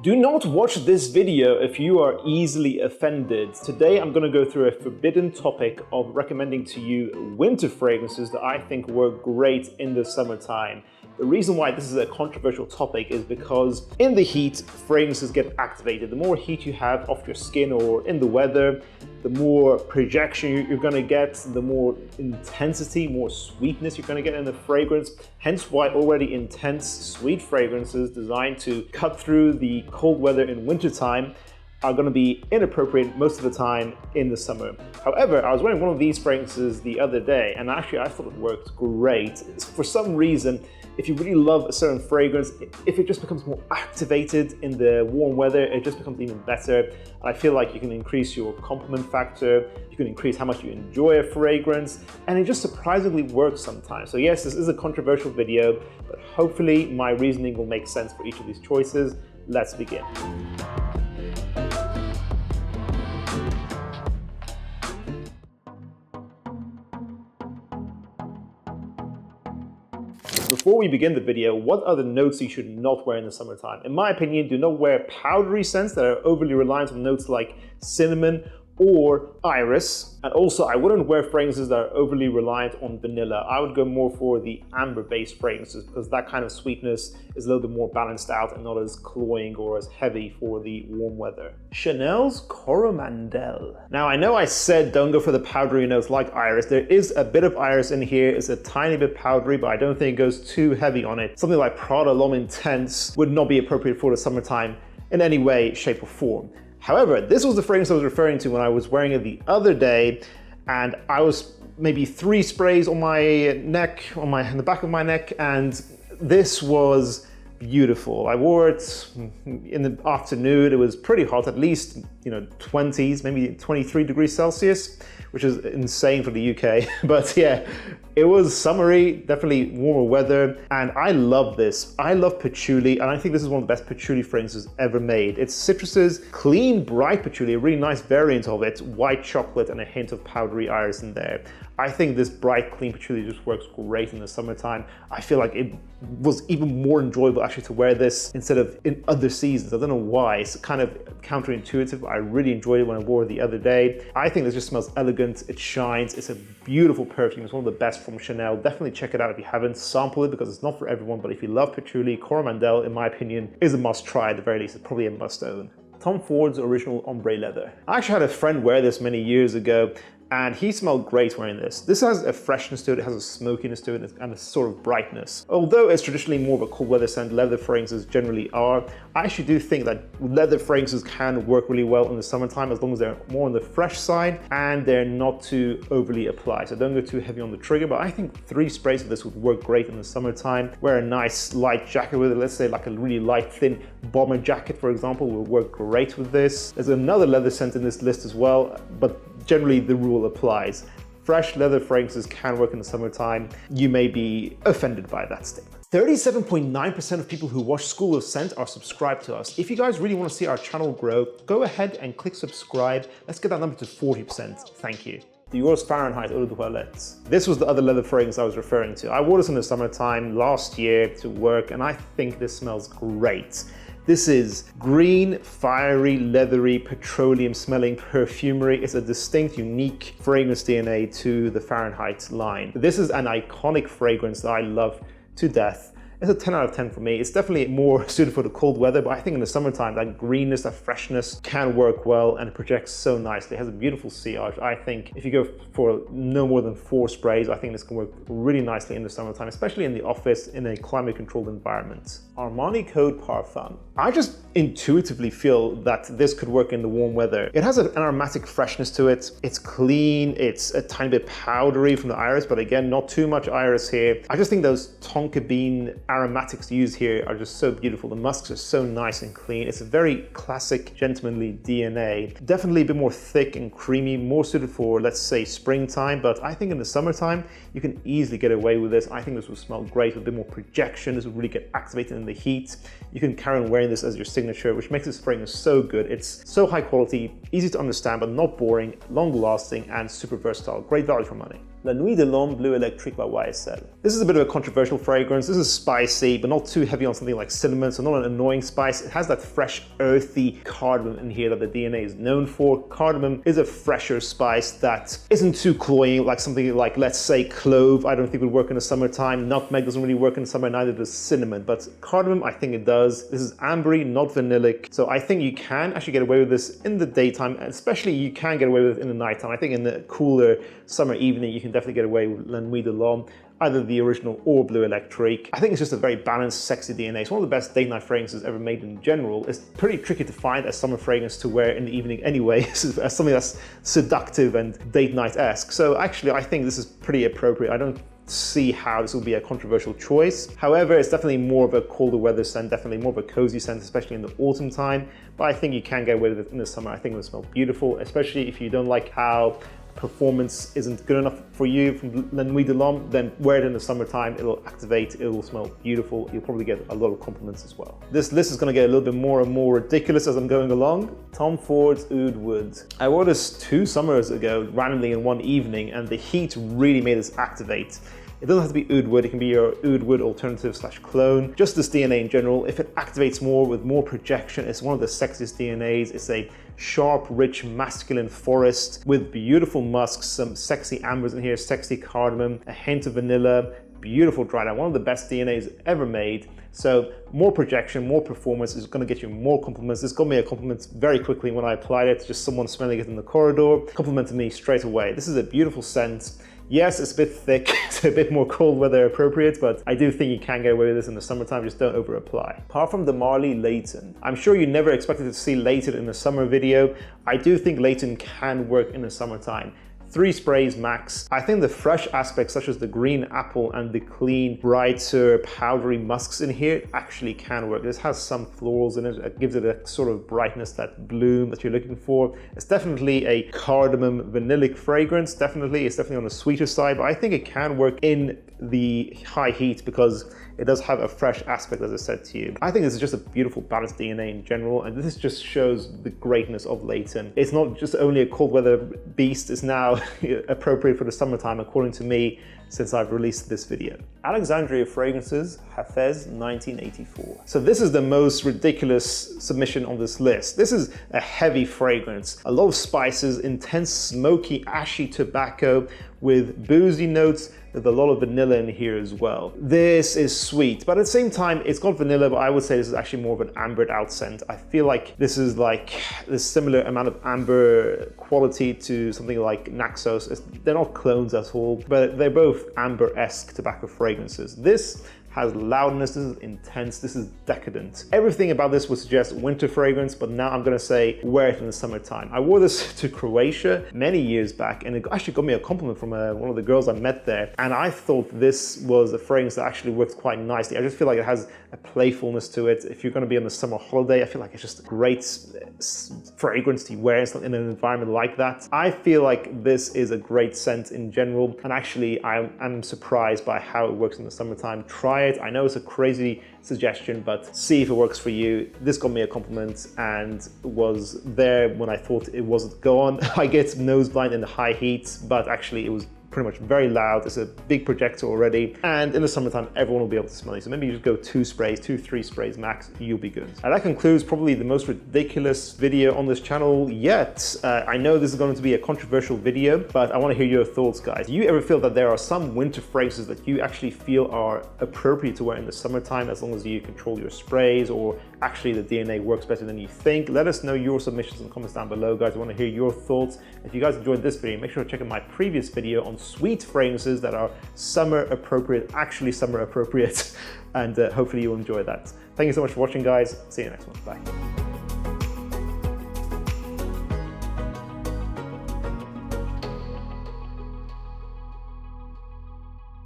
Do not watch this video if you are easily offended. Today I'm going to go through a forbidden topic of recommending to you winter fragrances that I think work great in the summertime. The reason why this is a controversial topic is because in the heat, fragrances get activated. The more heat you have off your skin or in the weather, the more projection you're going to get, the more intensity, more sweetness you're going to get in the fragrance. Hence why already intense, sweet fragrances designed to cut through the cold weather in wintertime are going to be inappropriate most of the time in the summer. However, I was wearing one of these fragrances the other day and actually I thought it worked great. For some reason, if you really love a certain fragrance, if it just becomes more activated in the warm weather, it just becomes even better. And I feel like you can increase your compliment factor, you can increase how much you enjoy a fragrance, and it just surprisingly works sometimes. So yes, this is a controversial video, but hopefully my reasoning will make sense for each of these choices. Let's begin. Before we begin the video, what are the notes you should not wear in the summertime? In my opinion, do not wear powdery scents that are overly reliant on notes like cinnamon or iris. And also, I wouldn't wear fragrances that are overly reliant on vanilla. I would go more for the amber-based fragrances because that kind of sweetness is a little bit more balanced out and not as cloying or as heavy for the warm weather. Chanel's Coromandel. Now, I know I said don't go for the powdery notes like iris. There is a bit of iris in here. It's a tiny bit powdery, but I don't think it goes too heavy on it. Something like Prada L'Homme Intense would not be appropriate for the summertime in any way, shape, or form. However, this was the fragrance I was referring to when I was wearing it the other day, and I was maybe 3 sprays on my neck, in the back of my neck, and this was beautiful. I wore it in the afternoon. It was pretty hot, at least 20s, maybe 23 degrees Celsius, which is insane for the UK. But yeah, it was summery, definitely warmer weather, and I love this. I love patchouli, and I think this is one of the best patchouli fragrances ever made. It's citruses, clean, bright patchouli, a really nice variant of it, white chocolate and a hint of powdery iris in there. I think this bright, clean patchouli just works great in the summertime. I feel like it was even more enjoyable actually to wear this instead of in other seasons. I don't know why. It's kind of counterintuitive, but I really enjoyed it when I wore it the other day. I think this just smells elegant. It shines. It's a beautiful perfume. It's one of the best from Chanel. Definitely check it out if you haven't. Sample it because it's not for everyone, but if you love patchouli, Coromandel, in my opinion, is a must try at the very least. It's probably a must own. Tom Ford's original ombre leather. I actually had a friend wear this many years ago, and he smelled great wearing this. This has a freshness to it, it has a smokiness to it, and a sort of brightness. Although it's traditionally more of a cold weather scent, leather fragrances generally are, I actually do think that leather fragrances can work really well in the summertime as long as they're more on the fresh side and they're not too overly applied. So don't go too heavy on the trigger, but I think 3 sprays of this would work great in the summertime. Wear a nice light jacket with it, let's say like a really light, thin bomber jacket, for example, will work great with this. There's another leather scent in this list as well, but generally the rule applies. Fresh leather fragrances can work in the summertime. You may be offended by that statement. 37.9% of people who watch School of Scent are subscribed to us. If you guys really want to see our channel grow, go ahead and click subscribe. Let's get that number to 40%. Thank you. Dior's Fahrenheit Eau de Toilette. This was the other leather fragrance I was referring to. I wore this in the summertime last year to work, and I think this smells great. This is green, fiery, leathery, petroleum-smelling perfumery. It's a distinct, unique fragrance DNA to the Fahrenheit line. This is an iconic fragrance that I love to death. It's a 10 out of 10 for me. It's definitely more suited for the cold weather, but I think in the summertime, that greenness, that freshness can work well and it projects so nicely. It has a beautiful sillage. I think if you go for no more than 4 sprays, I think this can work really nicely in the summertime, especially in the office in a climate-controlled environment. Armani Code Parfum. I just intuitively feel that this could work in the warm weather. It has an aromatic freshness to it. It's clean. It's a tiny bit powdery from the iris, but again, not too much iris here. I just think those tonka bean aromatics used here are just so beautiful. The musks are so nice and clean. It's a very classic, gentlemanly DNA. Definitely a bit more thick and creamy, more suited for, let's say, springtime, but I think in the summertime, you can easily get away with this. I think this will smell great with a bit more projection. This will really get activated in the heat. You can carry on wearing this as your signature, which makes this fragrance so good. It's so high quality, easy to understand, but not boring, long lasting, and super versatile. Great value for money. La Nuit de l'Homme Bleu Électrique by YSL. This is a bit of a controversial fragrance. This is spicy, but not too heavy on something like cinnamon, so not an annoying spice. It has that fresh, earthy cardamom in here that the DNA is known for. Cardamom is a fresher spice that isn't too cloying, like something like, let's say, clove. I don't think would work in the summertime. Nutmeg doesn't really work in the summer, neither does cinnamon, but cardamom, I think it does. This is ambery, not vanillic, so I think you can actually get away with this in the daytime, and especially you can get away with it in the nighttime. I think in the cooler summer evening, you can definitely get away with La Nuit de l'Homme, either the original or Bleu Électrique. I think it's just a very balanced, sexy DNA. It's one of the best date night fragrances ever made in general. It's pretty tricky to find a summer fragrance to wear in the evening anyway, as something that's seductive and date night-esque. So actually, I think this is pretty appropriate. I don't see how this will be a controversial choice. However, it's definitely more of a colder weather scent, definitely more of a cozy scent, especially in the autumn time. But I think you can get away with it in the summer. I think it will smell beautiful, especially if you don't like how performance isn't good enough for you from La Nuit de l'Homme, then wear it in the summertime. It'll activate, it will smell beautiful. You'll probably get a lot of compliments as well. This list is going to get a little bit more and more ridiculous as I'm going along. Tom Ford's Oud Wood. I wore this 2 summers ago, randomly in one evening, and the heat really made this activate. It doesn't have to be Oud Wood, it can be your Oud Wood alternative / clone. Just this DNA in general, if it activates more with more projection, it's one of the sexiest DNAs. It's a sharp, rich, masculine forest with beautiful musks, some sexy ambers in here, sexy cardamom, a hint of vanilla, beautiful dry down, one of the best DNAs ever made. So more projection, more performance is going to get you more compliments. This got me a compliment very quickly when I applied it. Just someone smelling it in the corridor complimented me straight away. This is a beautiful scent. Yes, it's a bit thick, it's a bit more cold weather appropriate, but I do think you can get away with this in the summertime, just don't over apply. Parfum de Marly Layton. I'm sure you never expected to see Layton in a summer video. I do think Layton can work in the summertime. 3 sprays max. I think the fresh aspects such as the green apple and the clean, brighter, powdery musks in here actually can work. This has some florals in it. It gives it a sort of brightness, that bloom that you're looking for. It's definitely a cardamom vanillic fragrance. Definitely, it's definitely on the sweeter side, but I think it can work in the high heat because it does have a fresh aspect, as I said to you. I think this is just a beautiful balanced DNA in general, and this just shows the greatness of Layton. It's not just only a cold weather beast, it's now appropriate for the summertime, according to me, since I've released this video. Alexandria Fragrances, Hafez 1984. So this is the most ridiculous submission on this list. This is a heavy fragrance, a lot of spices, intense, smoky, ashy tobacco with boozy notes, with a lot of vanilla in here as well. This is sweet, but at the same time, it's got vanilla, but I would say this is actually more of an ambered out scent. I feel like this is like this similar amount of amber quality to something like Naxos. They're not clones at all, but they're both amber-esque tobacco fragrances. This has loudness, this is intense, this is decadent. Everything about this would suggest winter fragrance, but now I'm gonna say wear it in the summertime. I wore this to Croatia many years back, and it actually got me a compliment from one of the girls I met there, and I thought this was a fragrance that actually works quite nicely. I just feel like it has a playfulness to it. If you're gonna be on a summer holiday, I feel like it's just a great fragrance to wear in an environment like that. I feel like this is a great scent in general, and actually I'm surprised by how it works in the summertime. Try it. I know it's a crazy suggestion, but see if it works for you. This got me a compliment and was there when I thought it wasn't. Go on. I get nose blind in the high heat, but actually it was pretty much very loud. It's a big projector already, and in the summertime everyone will be able to smell you. So maybe you just go 2 sprays, 2-3 sprays max, you'll be good. And that concludes probably the most ridiculous video on this channel yet. I know this is going to be a controversial video, but I want to hear your thoughts, guys. Do you ever feel that there are some winter fragrances that you actually feel are appropriate to wear in the summertime, as long as you control your sprays, or actually the DNA works better than you think? Let us know your submissions in the comments down below, guys. I want to hear your thoughts. If you guys enjoyed this video, make sure to check out my previous video on sweet fragrances that are summer appropriate, actually summer appropriate, and hopefully you'll enjoy that. Thank you so much for watching, guys. See you next one. Bye.